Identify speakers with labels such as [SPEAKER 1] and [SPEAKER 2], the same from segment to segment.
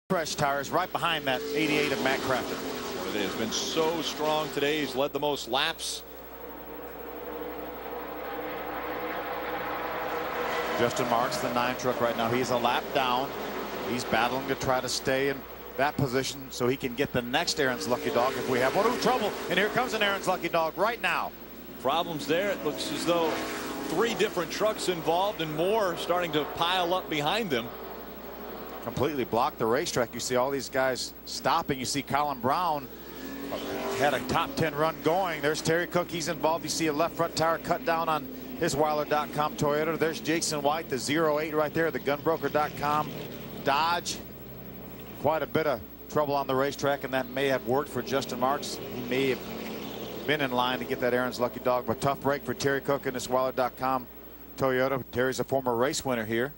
[SPEAKER 1] fresh tires right behind that 88 of Matt Crafton.
[SPEAKER 2] It has been so strong today. He's led the most laps.
[SPEAKER 1] Justin Marks, the 9 truck right now. He's a lap down. He's battling to try to stay in that position so he can get the next Aaron's Lucky Dog if we have one. Trouble, and here comes an Aaron's Lucky Dog right now.
[SPEAKER 2] Problems there. It looks as though 3 different trucks involved and more starting to pile up behind them.
[SPEAKER 1] Completely blocked the racetrack. You see all these guys stopping. You see Colin Brown had a top 10 run going. There's Terry Cook. He's involved. You see a left front tire cut down on his Weiler.com Toyota. There's Jason White, the 08 right there, the Gunbroker.com Dodge. Quite a bit of trouble on the racetrack, and that may have worked for Justin Marks. He may have been in line to get that Aaron's Lucky Dog, but tough break for Terry Cook and his Weiler.com Toyota. Terry's a former race winner here.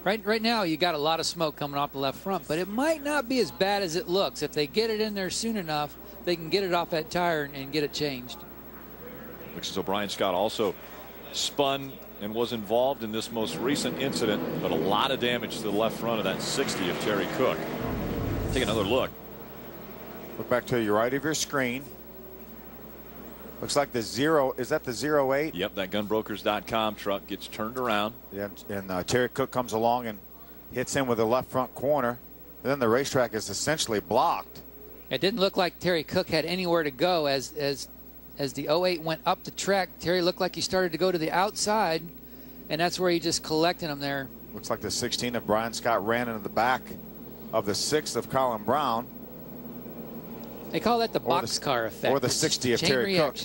[SPEAKER 3] Right now, you got a lot of smoke coming off the left front, but it might not be as bad as it looks. If they get it in there soon enough, they can get it off that tire and get it changed.
[SPEAKER 2] Looks as though Brian Scott also spun and was involved in this most recent incident, but a lot of damage to the left front of that 60 of Terry Cook. Take another look.
[SPEAKER 1] Look back to your right of your screen. Looks like the 0, is that the 08?
[SPEAKER 2] Yep, that Gunbrokers.com truck gets turned around.
[SPEAKER 1] Yeah, and Terry Cook comes along and hits him with the left front corner. And then the racetrack is essentially blocked.
[SPEAKER 3] It didn't look like Terry Cook had anywhere to go as the 08 went up the track. Terry looked like he started to go to the outside, and that's where he just collected him there.
[SPEAKER 1] Looks like the 16 of Brian Scott ran into the back of the 6 of Colin Brown.
[SPEAKER 3] They call that the boxcar effect.
[SPEAKER 1] Or the 60 of Terry Cook.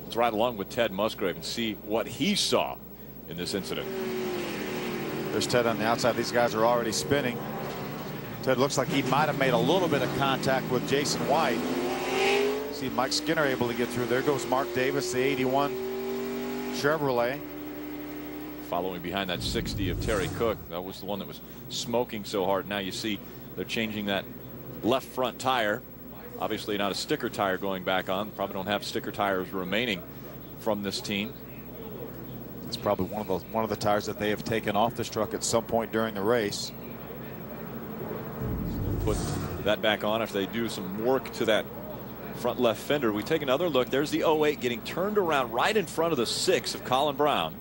[SPEAKER 2] Let's ride along with Ted Musgrave and see what he saw in this incident.
[SPEAKER 1] There's Ted on the outside. These guys are already spinning. Ted looks like he might have made a little bit of contact with Jason White. See Mike Skinner able to get through. There goes Mark Davis, the 81 Chevrolet.
[SPEAKER 2] Following behind that 60 of Terry Cook. That was the one that was smoking so hard. Now you see they're changing that left front tire. Obviously not a sticker tire going back on. Probably don't have sticker tires remaining from this team.
[SPEAKER 1] It's probably one of the tires that they have taken off this truck at some point during the race.
[SPEAKER 2] Put that back on if they do some work to that front left fender. We take another look. There's the 08 getting turned around right in front of the 6 of Colin Brown.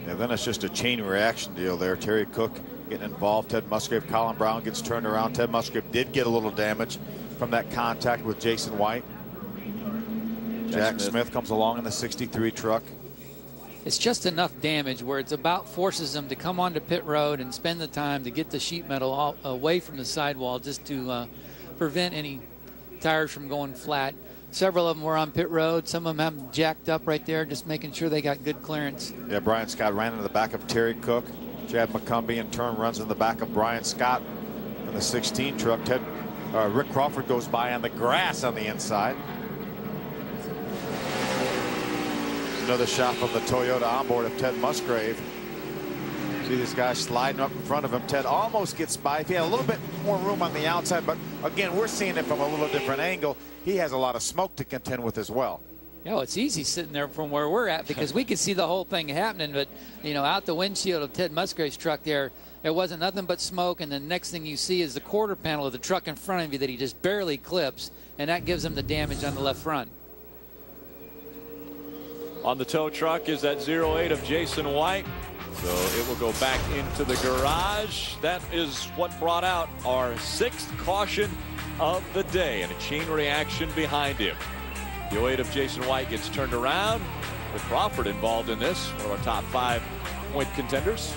[SPEAKER 1] Yeah, then it's just a chain reaction deal there. Terry Cook getting involved. Ted Musgrave, Colin Brown gets turned around. Ted Musgrave did get a little damage from that contact with Jason White. Jack Smith comes along in the 63 truck.
[SPEAKER 3] It's just enough damage where it's about forces them to come onto pit road and spend the time to get the sheet metal away from the sidewall just to prevent any tires from going flat. Several of them were on pit road. Some of them have them jacked up right there, just making sure they got good clearance.
[SPEAKER 1] Yeah, Brian Scott ran into the back of Terry Cook. Chad McCumbee in turn runs in the back of Brian Scott in the 16 truck. Rick Crawford goes by on the grass on the inside. Another shot from the Toyota onboard of Ted Musgrave. See this guy sliding up in front of him. Ted almost gets by. If he had a little bit more room on the outside, but again, we're seeing it from a little different angle. He has a lot of smoke to contend with as well.
[SPEAKER 3] You know, it's easy sitting there from where we're at because we could see the whole thing happening, but, you know, out the windshield of Ted Musgrave's truck there wasn't nothing but smoke, and the next thing you see is the quarter panel of the truck in front of you that he just barely clips, and that gives him the damage on the left front.
[SPEAKER 2] On the tow truck is that 08 of Jason White. So it will go back into the garage. That is what brought out our 6th caution of the day, and a chain reaction behind him. The 08 of Jason White gets turned around with Crawford involved in this, one of our top 5 point contenders.